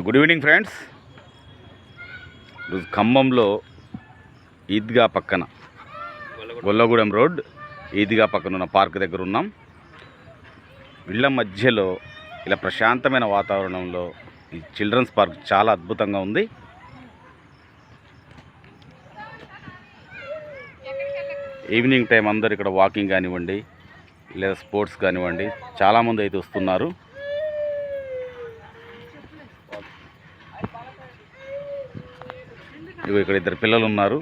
Good evening friends. ఈరోజు ఖమ్మంలో ఈద్గా పక్కన గొల్లగూడెం రోడ్ ఈద్గా పక్కన ఉన్న పార్క్ దగ్గర ఉన్నాం. ఇళ్ళ మధ్యలో ఇలా ప్రశాంతమైన వాతావరణంలో ఈ చిల్డ్రన్స్ పార్క్ చాలా అద్భుతంగా ఉంది. ఈవినింగ్ టైం అందరు ఇక్కడ వాకింగ్ కానివ్వండి లేదా స్పోర్ట్స్ కానివ్వండి చాలామంది అయితే వస్తున్నారు. ఇగో ఇక్కడ ఇద్దరు పిల్లలు ఉన్నారు.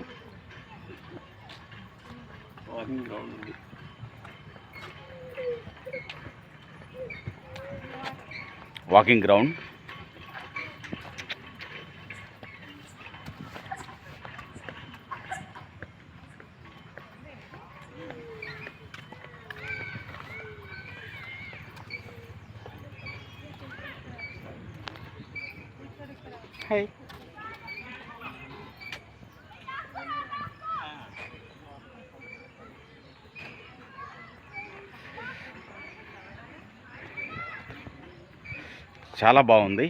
Walking ground. హాయ్. చాలా బాగుంది.